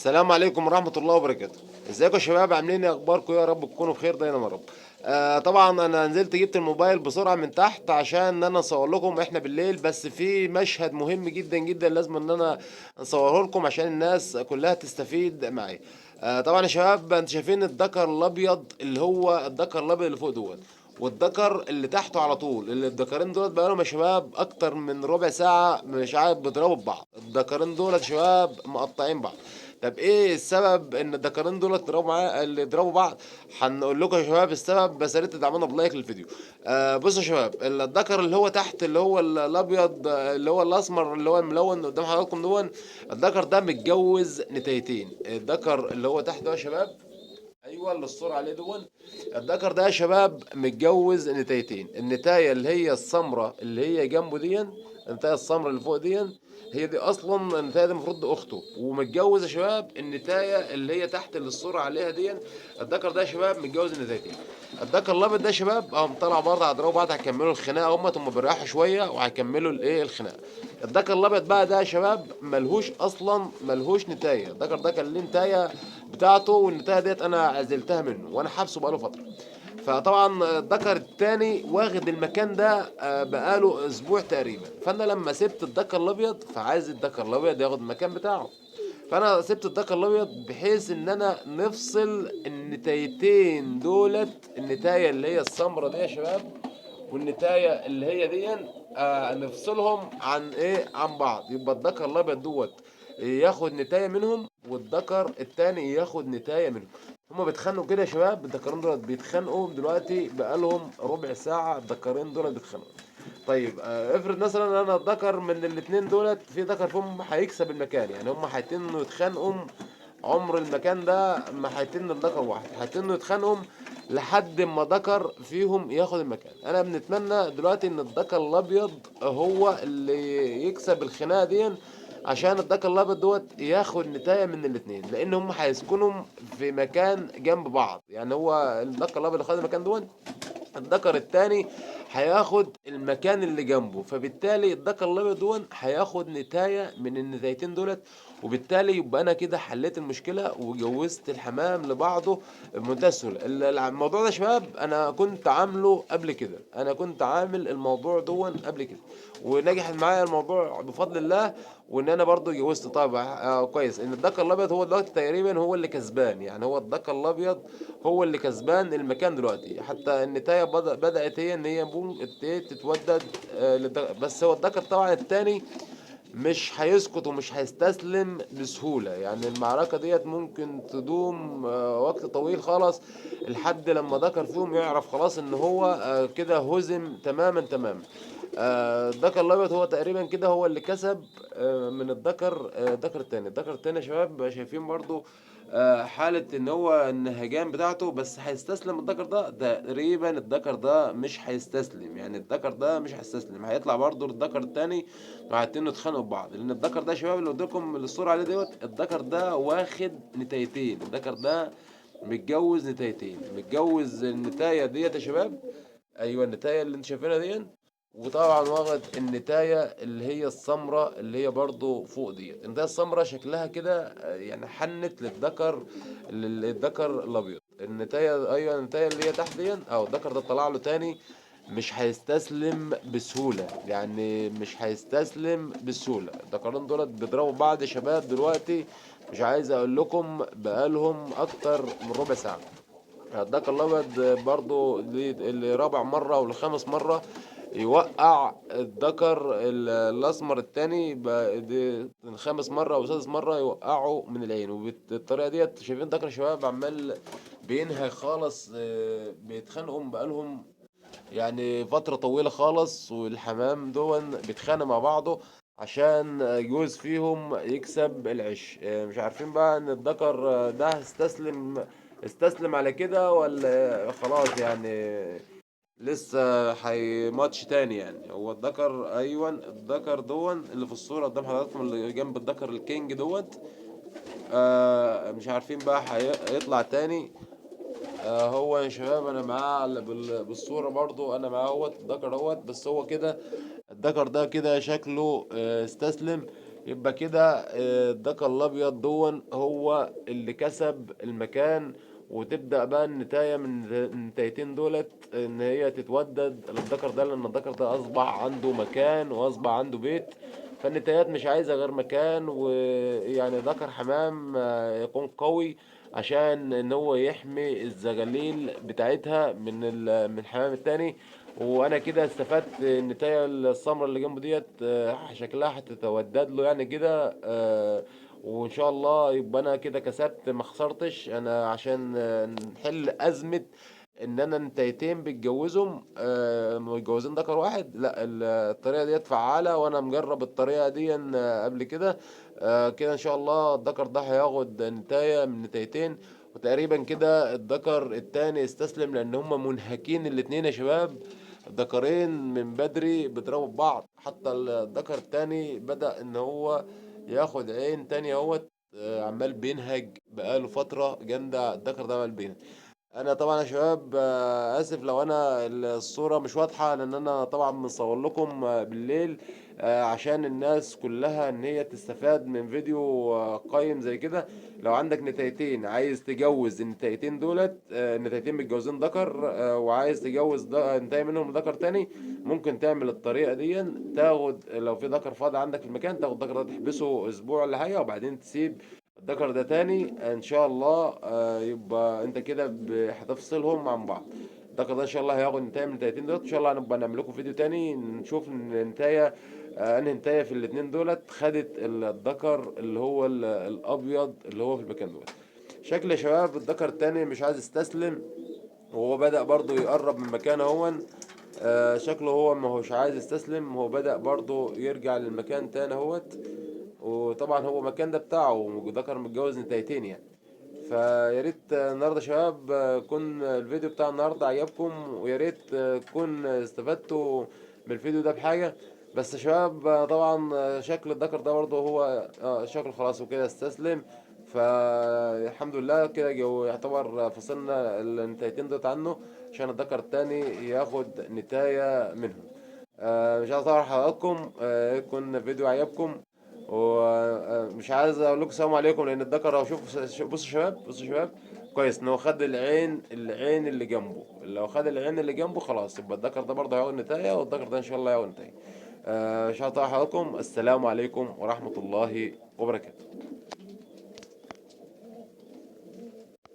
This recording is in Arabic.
السلام عليكم ورحمة الله وبركاته. ازيكم يا شباب؟ عاملين ايه؟ اخباركم؟ يا رب تكونوا بخير دايما يا رب. طبعا انا نزلت جبت الموبايل بسرعة من تحت عشان انا اصور لكم احنا بالليل، بس في مشهد مهم جدا جدا لازم ان انا اصوره لكم عشان الناس كلها تستفيد معايا. طبعا يا شباب، انتوا شايفين الدكر الابيض اللي هو الدكر الابيض اللي فوق دول، والدكر اللي تحته على طول، اللي الدكرين دول بقالهم يا شباب اكتر من ربع ساعة مش عارف بيضربوا ببعض. الدكرين دول يا شباب مقطعين بعض. طب ايه السبب ان الدكرين دول اللي يضربوا بعض؟ هنقول لكم يا شباب السبب، بس يا ريت تدعمونا بلايك للفيديو. بصوا يا شباب، الدكر اللي هو تحت اللي هو الابيض، اللي هو الاسمر اللي هو الملون قدام حضراتكم دون، الدكر ده متجوز نتايتين. الدكر اللي هو تحت ده يا شباب، ايوه اللي الصورة عليه دون، الذكر ده يا شباب متجوز نتايتين. النتايه اللي هي السمراء اللي هي جنبه دي، النتايه السمراء اللي فوق دي، هي دي اصلا النتايه دي المفروض اخته، ومتجوز يا شباب النتايه اللي هي تحت اللي الصورة عليها دي. الذكر ده يا شباب متجوز نتايتين. الذكر الابيض ده يا شباب اهم طلع برضه هيضربوا بعض، هيكملوا الخناقه، هم بيريحوا شويه وهيكملوا الايه الخناقه. الذكر الابيض بقى ده يا شباب ملهوش اصلا، ملهوش نتايه. الذكر ده كان ليه نتايه بتاعته، والنتايه ديت انا عزلتها منه وانا حابسه بقاله فتره. فطبعا الدكر التاني واخد المكان ده بقاله اسبوع تقريبا، فانا لما سبت الدكر الابيض فعايز الدكر الابيض ياخد المكان بتاعه. فانا سبت الدكر الابيض بحيث ان انا نفصل النتايتين دولت، النتايه اللي هي السمرة دي يا شباب والنتايه اللي هي دي، نفصلهم عن ايه، عن بعض. يبقى الدكر الابيض دوت ياخد نتايه منهم، والدكر التاني ياخد نتايه منهم. هما بيتخانقوا كده يا شباب، الدكرين دول بيتخانقوا دلوقتي بقالهم ربع ساعه، الدكرين دول بيتخانقوا. طيب افرض مثلا انا الذكر من الاتنين دولت في ذكر فيهم هيكسب المكان، يعني هم هيتنوا يتخانقوا. عمر المكان ده ما هيتن الذكر واحد، هيتنوا يتخانقوا لحد ما ذكر فيهم ياخد المكان. انا بنتمنى دلوقتي ان الذكر الابيض هو اللي يكسب الخناقه دي، عشان الذكر الابيض دوت ياخد نتايه من الاتنين، لان هم هيسكنوا في مكان جنب بعض. يعني هو الذكر الابيض اللي خد المكان دوت، الذكر التاني هياخد المكان اللي جنبه، فبالتالي الذكر الابيض دون هياخد نتايه من النتايتين دولت. وبالتالي يبقى انا كده حليت المشكله وجوزت الحمام لبعضه بمنتهى السهوله. الموضوع ده يا شباب انا كنت عامله قبل كده، انا كنت عامل الموضوع دون قبل كده ونجح معايا الموضوع بفضل الله. وان انا برضو جوزت طبعا كويس ان الذكر الابيض هو دلوقتي تقريبا هو اللي كسبان. يعني هو الذكر الابيض هو اللي كسبان المكان دلوقتي. حتى النتايه بدات هي ان هي تتودد بس هو الذكر طبعا التاني مش هيسكت ومش هيستسلم بسهولة. يعني المعركة ديت ممكن تدوم وقت طويل خالص، لحد لما ذكر فيهم يعرف خلاص ان هو كده هزم تماما تماما. الذكر الابيض هو تقريبا كده هو اللي كسب من الذكر. الذكر التاني، الذكر التاني يا شباب شايفين برضو حالة ان هو النهجان بتاعته، بس هيستسلم الذكر ده تقريبا. الذكر ده مش هيستسلم، يعني الذكر ده مش هيستسلم، هيطلع برضو الذكر التاني وهيتنوا يتخانقوا ببعض. لان الذكر ده يا شباب اللي قدامكم الصورة عليه دوت، الذكر ده واخد نتايتين. الذكر ده متجوز نتايتين، متجوز النتاية ديت يا شباب، ايوه النتاية اللي انت شايفينها دي. وطبعا واخد النتاية اللي هي السمراء اللي هي برضو فوق ديت. النتاية السمراء شكلها كده يعني حنت للذكر الابيض. النتاية ايوه النتاية اللي هي تحت دي، او الذكر ده طلع له تاني. مش هيستسلم بسهولة، يعني مش هيستسلم بسهولة. الذكرين دولت بيضربوا بعض يا شباب دلوقتي، مش عايز اقول لكم بقالهم اكتر من ربع ساعة. الدكر الابيض برضو اللي رابع مره والخامس مره يوقع الدكر الاسمر التاني دي الخامس مره وسادس مره يوقعه من العين. وبالطريقه ديت شايفين الدكر شباب عمال بينهي خالص. بيتخانقوا بقالهم يعني فتره طويله خالص، والحمام دون بيتخانق مع بعضه عشان جوز فيهم يكسب العش. مش عارفين بقى ان الذكر ده استسلم على كده ولا خلاص يعني لسه ماتش تاني. يعني هو الذكر ايوه الذكر دون اللي في الصورة قدام حضراتكم اللي جنب الذكر الكينج دوت. مش عارفين بقى هيطلع تاني. هو يا شباب انا معاه بالصورة برضو، انا معاه اهوت الذكر اهوت، بس هو كده الذكر ده كده شكله استسلم. يبقى كده الذكر الابيض دون هو اللي كسب المكان. وتبدأ بقى النتاية من النتايتين دولت ان هي تتودد للذكر ده، لان الذكر ده اصبح عنده مكان واصبح عنده بيت. فالنتايات مش عايزة غير مكان، ويعني ذكر حمام يكون قوي عشان ان هو يحمي الزغاليل بتاعتها من الحمام التاني. وانا كده استفدت النتايه السمراء اللي جنبه ديت شكلها هتتودد له يعني كده وان شاء الله يبقى انا كده كسبت ما خسرتش انا، عشان نحل ازمه ان انا نتايتين بيتجوزهم متجوزين ذكر واحد. لا الطريقه ديت فعاله، وانا مجرب الطريقه دي قبل كده. كده ان شاء الله الذكر ده هياخد نتايه من نتايتين. وتقريبا كده الذكر التاني استسلم، لان هما منهكين الاتنين يا شباب. الذكرين من بدري بيضربوا في بعض، حتى الذكر التاني بدأ ان هو ياخد عين تانية اهوت عمال بينهج بقاله فترة جامدة. الذكر ده عمال بينهج. انا طبعا يا شباب اسف لو انا الصورة مش واضحة، لان انا طبعا مصور لكم بالليل عشان الناس كلها ان هي تستفاد من فيديو قيم زي كده. لو عندك نتايتين عايز تجوز النتايتين دولت النتايتين متجوزين ذكر وعايز تجوز نتاي منهم ذكر تاني، ممكن تعمل الطريقة دي. تاخد لو في ذكر فاضي عندك في المكان، تاخد الذكر ده تحبسه اسبوع ولا حاجة، وبعدين تسيب الذكر ده تاني ان شاء الله يبقى انت كده هتفصلهم عن بعض. الذكر ده ان شاء الله هياخد نتايه من النتايتين دولت. ان شاء الله هنبقى نعمل لكم فيديو تاني نشوف النتايه انهي نتايه في الاتنين دولت خدت الذكر اللي هو الابيض اللي هو في المكان دولت. شكل يا شباب الذكر التاني مش عايز يستسلم، وهو بدأ برضو يقرب من مكانه هون. شكله هو ما هوش عايز يستسلم، هو بدأ برضو يرجع للمكان تاني اهوت. وطبعا هو المكان ده بتاعه، وذكر متجوز نتايتين يعني. فيا ريت النهارده يا شباب يكون الفيديو بتاع النهارده عجبكم، ويا ريت تكون استفدتوا من الفيديو ده بحاجه. بس يا شباب طبعا شكل الذكر ده برضه هو شكله خلاص وكده استسلم. فالحمد لله كده يعتبر فصلنا النتايتين دول عنه، عشان الذكر التاني ياخد نتاية منهم. مش عايز اطول حضراتكم يكون الفيديو عجبكم. ومش عايز اقول لكم السلام عليكم، لان الذكر اهو بصوا يا شباب، بصوا يا شباب كويس ان هو خد العين اللي جنبه. لو خد العين اللي جنبه خلاص يبقى الذكر ده برضه هياخد نتايه، والذكر ده ان شاء الله هياخد نتايه. مش هطول حضراتكم. السلام عليكم ورحمة الله وبركاته.